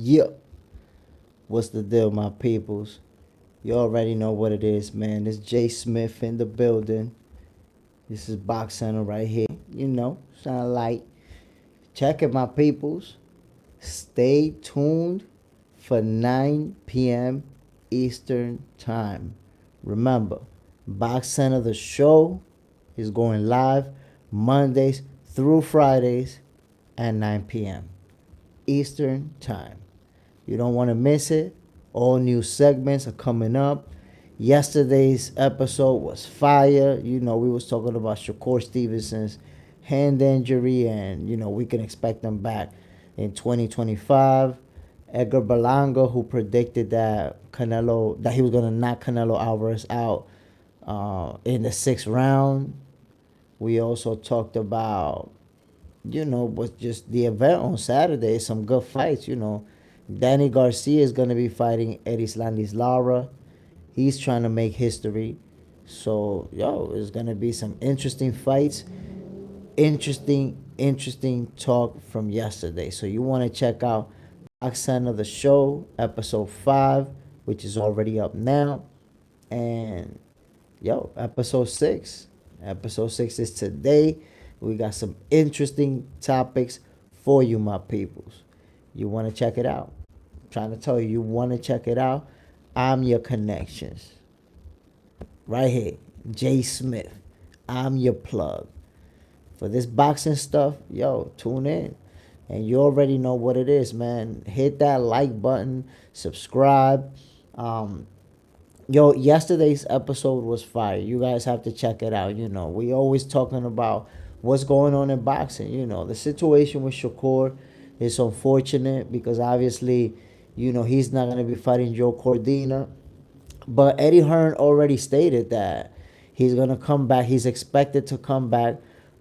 Yeah, what's the deal, my peoples? You already know what it is, man. It's JSmiff in the building. This is Box Center right here. Sound light. Check it, my peoples. Stay tuned for 9 p.m. Eastern Time. Remember, Box Center, the show, is going live Mondays through Fridays at 9 p.m. Eastern Time. You don't want to miss it. All new segments are coming up. Yesterday's episode was fire. We was talking about Shakur Stevenson's hand injury, and we can expect him back in 2025. Edgar Berlanga, who predicted that he was gonna knock Canelo Alvarez out in the 6th round. We also talked about was just the event on Saturday. Some good fights. Danny Garcia is going to be fighting Erislandis Lara. He's trying to make history. So, it's going to be some interesting fights. Interesting talk from yesterday. So, you want to check out Box Center, the show, episode 5, which is already up now. And, episode 6. Episode 6 is today. We got some interesting topics for you, my peoples. You want to check it out. I'm trying to tell you want to check it out. I'm your connections. Right here, JSmiff. I'm your plug. For this boxing stuff, tune in. And you already know what it is, man. Hit that like button, subscribe. Yesterday's episode was fire. You guys have to check it out. We always talking about what's going on in boxing. The situation with Shakur is unfortunate because obviously, he's not going to be fighting Joe Cordina. But Eddie Hearn already stated that he's going to come back. He's expected to come back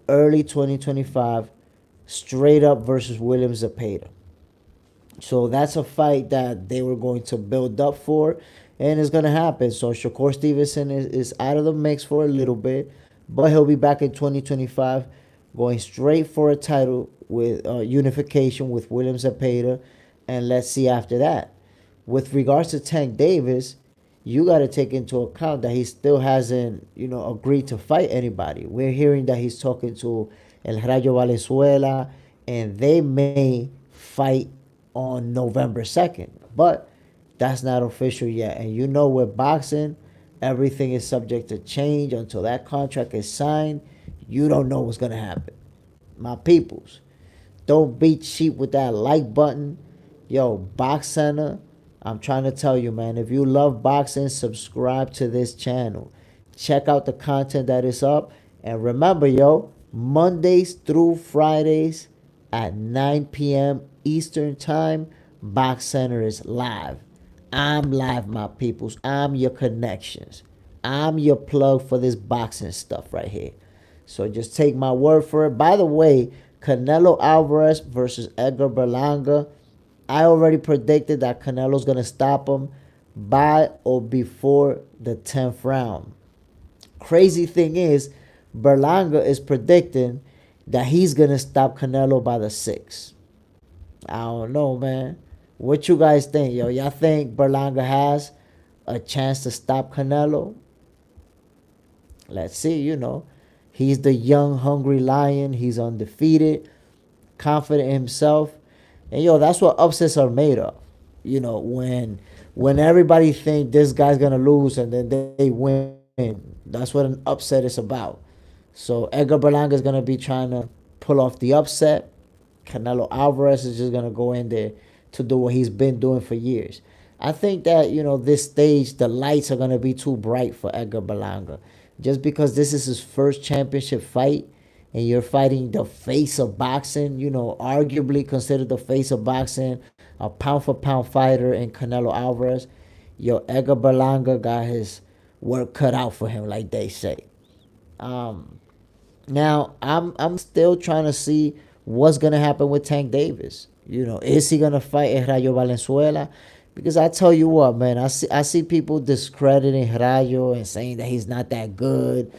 early 2025, straight up versus William Zepeda. So that's a fight that they were going to build up for, and it's going to happen. So Shakur Stevenson is out of the mix for a little bit, but he'll be back in 2025, going straight for a title with unification with William Zepeda, and let's see after that. With regards to Tank Davis, you got to take into account that he still hasn't, agreed to fight anybody. We're hearing that he's talking to El Rayo Valenzuela, and they may fight on November 2nd. But that's not official yet. And with boxing, everything is subject to change until that contract is signed. You don't know what's going to happen. My peoples, don't be cheap with that like button. Box Center, I'm trying to tell you, man, if you love boxing, subscribe to this channel. Check out the content that is up. And remember, Mondays through Fridays at 9 p.m. Eastern Time, Box Center is live. I'm live, my peoples. I'm your connections. I'm your plug for this boxing stuff right here. So just take my word for it. By the way, Canelo Alvarez versus Edgar Berlanga, I already predicted that Canelo's going to stop him by or before the 10th round. Crazy thing is, Berlanga is predicting that he's going to stop Canelo by the 6th. I don't know, man. What you guys think, Y'all think Berlanga has a chance to stop Canelo? Let's see, He's the young, hungry lion. He's undefeated, confident in himself. And, that's what upsets are made of. When everybody think this guy's going to lose and then they win, that's what an upset is about. So Edgar Berlanga is going to be trying to pull off the upset. Canelo Alvarez is just going to go in there to do what he's been doing for years. I think that, this stage, the lights are going to be too bright for Edgar Berlanga. Just because this is his first championship fight and you're fighting the face of boxing, arguably considered the face of boxing, a pound-for-pound fighter in Canelo Alvarez, Edgar Berlanga got his work cut out for him, like they say. Now, I'm still trying to see what's going to happen with Tank Davis. Is he going to fight El Rayo Valenzuela? Because I tell you what, man, I see people discrediting Rayo and saying that he's not that good.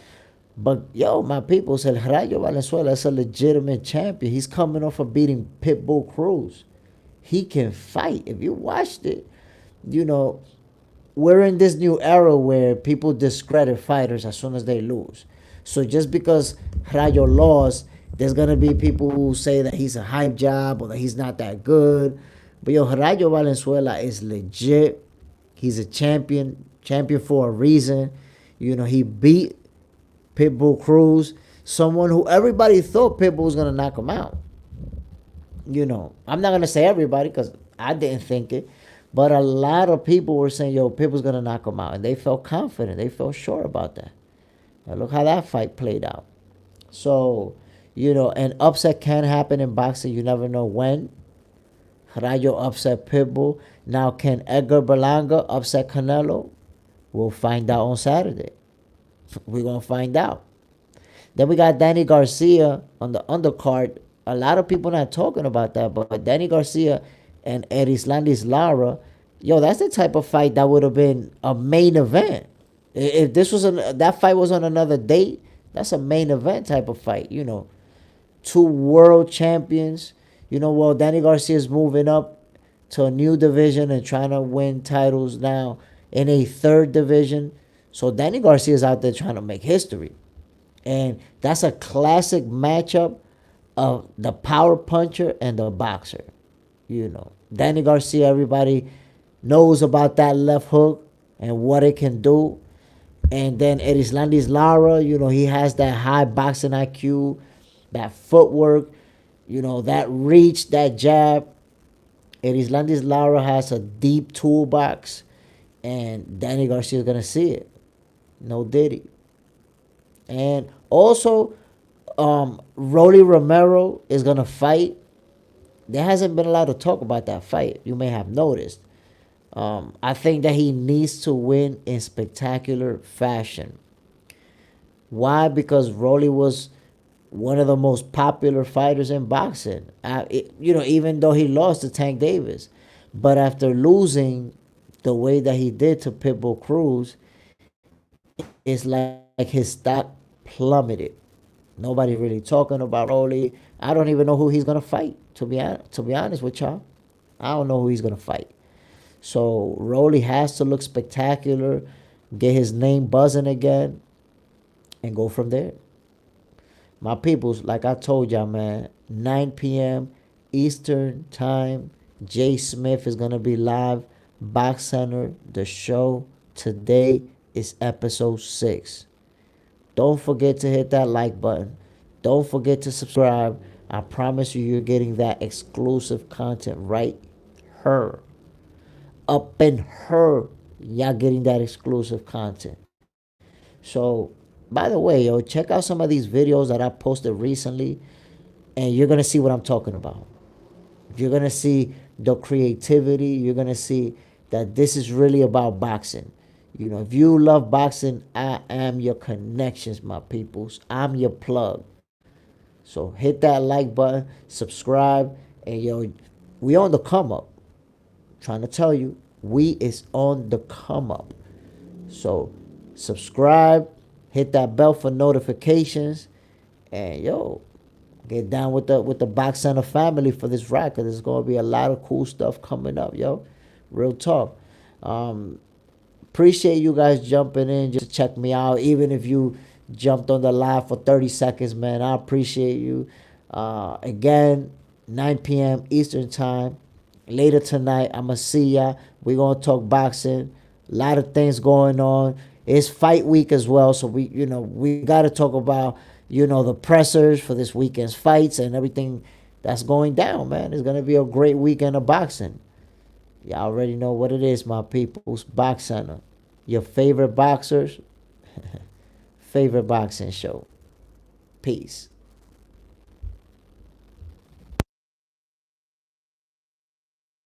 But, my people said Rayo Valenzuela is a legitimate champion. He's coming off of beating Pitbull Cruz. he can fight. If you watched it, you know, we're in this new era where people discredit fighters as soon as they lose. So just because Rayo lost, there's gonna be people who say that he's a hype job or that he's not that good. But yo, Rayo Valenzuela is legit. He's a champion for a reason. You know, he beat Pitbull Cruz, someone who everybody thought Pitbull was gonna knock him out. You know, I'm not gonna say everybody because I didn't think it, but a lot of people were saying, "Yo, Pitbull's gonna knock him out," and they felt confident. They felt sure about that. Now look how that fight played out. So, you know, an upset can happen in boxing. You never know when. Rayo upset Pitbull. Now, can Edgar Berlanga upset Canelo? We'll find out on Saturday. We're gonna find out. Then we got Danny Garcia on the undercard. A lot of people not talking about that, but Danny Garcia and Erislandis Lara, yo, that's the type of fight that would have been a main event. If this was that fight was on another date, that's a main event type of fight. You know, two world champions. You know, well, Danny Garcia is moving up to a new division and trying to win titles now in a third division. So Danny Garcia is out there trying to make history. And that's a classic matchup of the power puncher and the boxer. You know, Danny Garcia, everybody knows about that left hook and what it can do. And then Erislandis Lara, you know, he has that high boxing IQ, that footwork, you know, that reach, that jab. Erislandis Lara has a deep toolbox, and Danny Garcia is going to see it. No diddy. And also, Rolly Romero is going to fight. There hasn't been a lot of talk about that fight. You may have noticed. I think that he needs to win in spectacular fashion. Why? Because Rolly was one of the most popular fighters in boxing. You know, even though he lost to Tank Davis. But after losing the way that he did to Pitbull Cruz, it's like his stock plummeted. Nobody really talking about Rolly. I don't even know who he's gonna fight. To be honest with y'all, I don't know who he's gonna fight. So Rolly has to look spectacular, get his name buzzing again, and go from there. My peoples, like I told y'all, man, 9 p.m. Eastern time. JSmiff is gonna be live. Box Center. The show today is episode 6. Don't forget to hit that like button. Don't forget to subscribe. I promise you, you're getting that exclusive content right here. Up in her, y'all getting that exclusive content. So, by the way, yo, check out some of these videos that I posted recently, and you're gonna see what I'm talking about. You're gonna see the creativity. You're gonna see that this is really about boxing. You know, if you love boxing, I am your connections, my peoples. I'm your plug. So hit that like button, subscribe, and yo, we on the come up. Trying to tell you, we is on the come up. So subscribe, hit that bell for notifications, and yo, get down with the Box Center family for this ride, because there's gonna be a lot of cool stuff coming up, yo. Real talk. Appreciate you guys jumping in just to check me out, even if you jumped on the live for 30 seconds, man. I appreciate you. Again, 9 p.m. Eastern time. Later tonight, I'ma see ya. We're gonna talk boxing. A lot of things going on. It's fight week as well, so we gotta talk about, the pressers for this weekend's fights and everything that's going down, man. It's gonna be a great weekend of boxing. Y'all already know what it is, my people's Box Center. Your favorite boxers, favorite boxing show. Peace.